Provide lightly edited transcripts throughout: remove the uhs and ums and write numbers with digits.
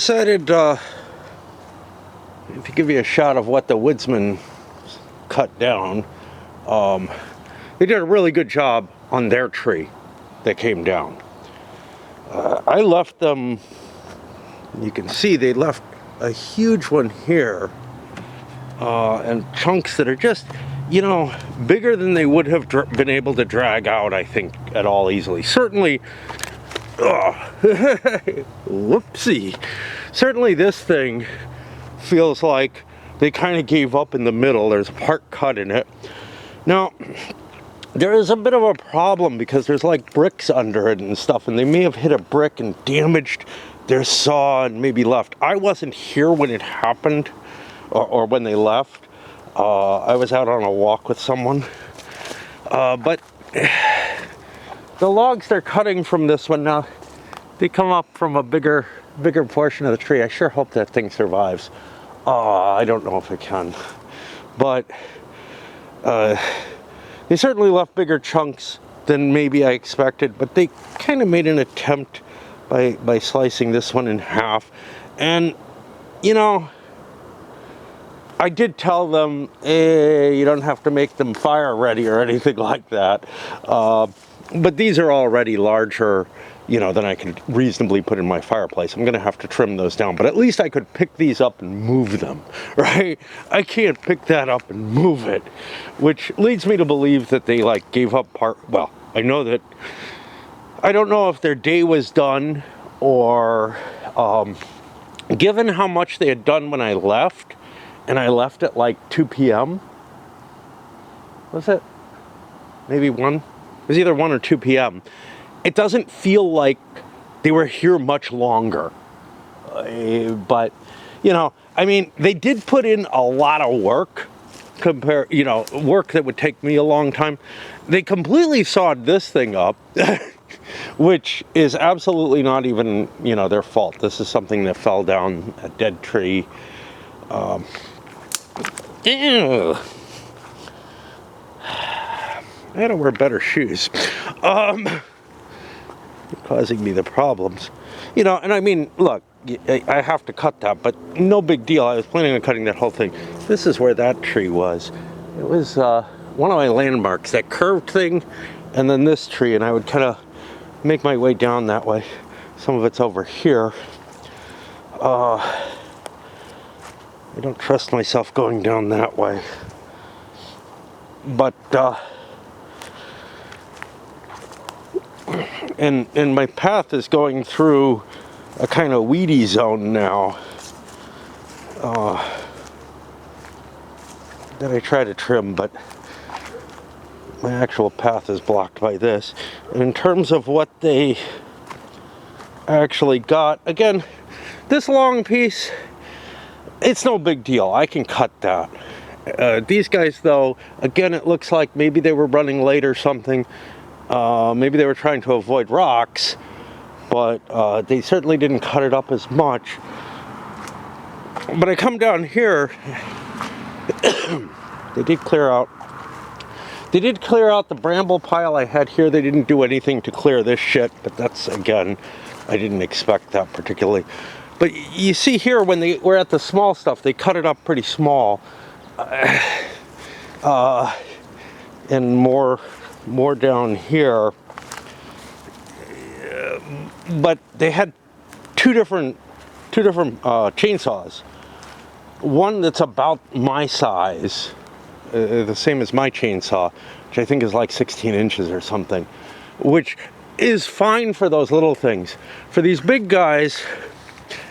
Decided to give you a shot of what the woodsman cut down. They did a really good job on their tree that came down. I left them, you can see they left a huge one here, and chunks that are just, bigger than they would have been able to drag out, I think, at all easily. Certainly, whoopsie. Certainly this thing feels like they kind of gave up in the middle. There's a part cut in it. Now, there is a bit of a problem because there's like bricks under it and stuff, and they may have hit a brick and damaged their saw and maybe left. I wasn't here when it happened, or when they left. I was out on a walk with someone. But the logs they're cutting from this one now, they come up from a bigger portion of the tree. I sure hope that thing survives. I don't know if it can, but they certainly left bigger chunks than maybe I expected, but they kind of made an attempt by slicing this one in half. And I did tell them, you don't have to make them fire ready or anything like that. But these are already larger, than I can reasonably put in my fireplace. I'm going to have to trim those down, but at least I could pick these up and move them, right? I can't pick that up and move it, which leads me to believe that they gave up well, I don't know if their day was done, or given how much they had done when I left, and I left at 2 p.m. Was it? Maybe 1? It was either 1 or 2 p.m. It doesn't feel like they were here much longer. But, they did put in a lot of work, work that would take me a long time. They completely sawed this thing up, which is absolutely not even, their fault. This is something that fell down a dead tree. Ew. I gotta wear better shoes. Causing me the problems. And look, I have to cut that, but no big deal. I was planning on cutting that whole thing. This is where that tree was. It was one of my landmarks, that curved thing, and then this tree, and I would kind of make my way down that way. Some of it's over here. I don't trust myself going down that way. But, and my path is going through a kind of weedy zone now. That I try to trim, but my actual path is blocked by this. And in terms of what they actually got, again, this long piece, it's no big deal. I can cut that. These guys, though, again, it looks like maybe they were running late or something. Maybe they were trying to avoid rocks, but they certainly didn't cut it up as much. But I come down here, they did clear out the bramble pile I had here. They didn't do anything to clear this shit, but that's, again, I didn't expect that particularly. But you see here, when they were at the small stuff, they cut it up pretty small. And more down here. But they had two different chainsaws. One that's about my size, the same as my chainsaw, which I think is 16 inches or something, which is fine for those little things. For these big guys,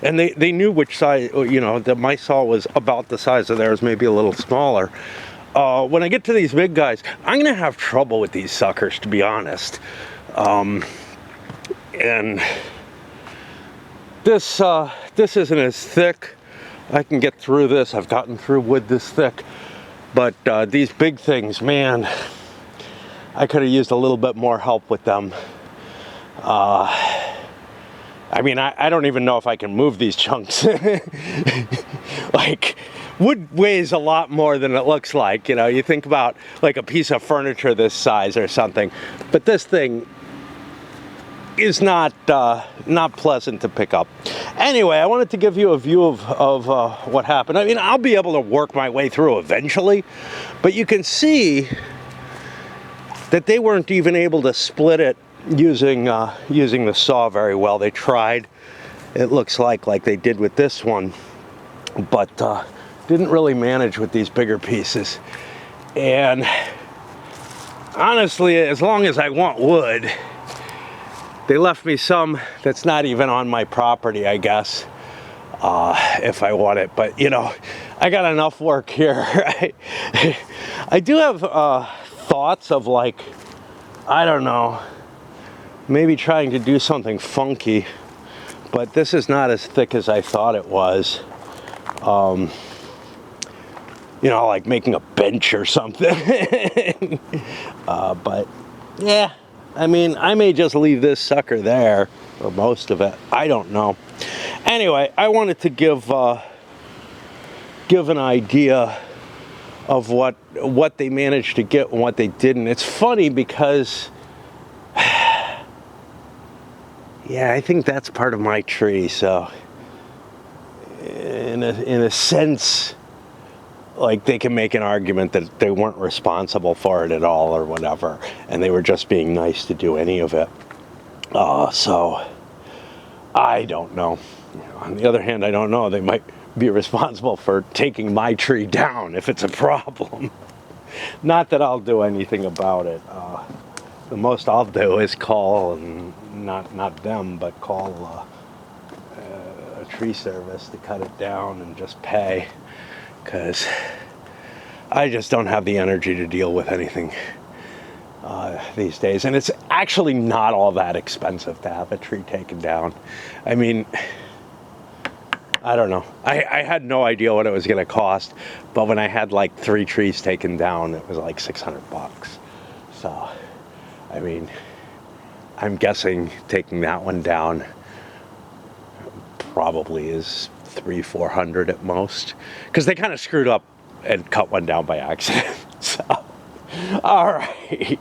and they knew which size, that my saw was about the size of theirs, maybe a little smaller. When I get to these big guys, I'm gonna have trouble with these suckers, to be honest. And this isn't as thick. I can get through this. I've gotten through wood this thick. But these big things, man, I could have used a little bit more help with them. I don't even know if I can move these chunks. Wood weighs a lot more than it looks like. You think about a piece of furniture this size or something, but this thing is not pleasant to pick up. Anyway, I wanted to give you a view of what happened. I mean, I'll be able to work my way through eventually, but you can see that they weren't even able to split it using the saw very well. They tried, it looks like they did with this one, but didn't really manage with these bigger pieces. And honestly, as long as I want wood, they left me some that's not even on my property, I guess, if I want it. But, you know, I got enough work here. I do have thoughts of, like, I don't know, maybe trying to do something funky. But this is not as thick as I thought it was. You know, like making a bench or something. But, yeah. I mean, I may just leave this sucker there, or most of it. I don't know. Anyway, I wanted to give an idea of what they managed to get and what they didn't. It's funny because, yeah, I think that's part of my tree. So, in a sense, like, they can make an argument that they weren't responsible for it at all or whatever, and they were just being nice to do any of it. So, I don't know. You know, on the other hand, I don't know. They might be responsible for taking my tree down if it's a problem. Not that I'll do anything about it. The most I'll do is call, and not them, but call a tree service to cut it down and just pay. Because I just don't have the energy to deal with anything these days. And it's actually not all that expensive to have a tree taken down. I mean, I don't know. I had no idea what it was going to cost. But when I had like 3 trees taken down, it was like $600. So, I mean, I'm guessing taking that one down probably is $300-400 at most, because they kind of screwed up and cut one down by accident. So, all right.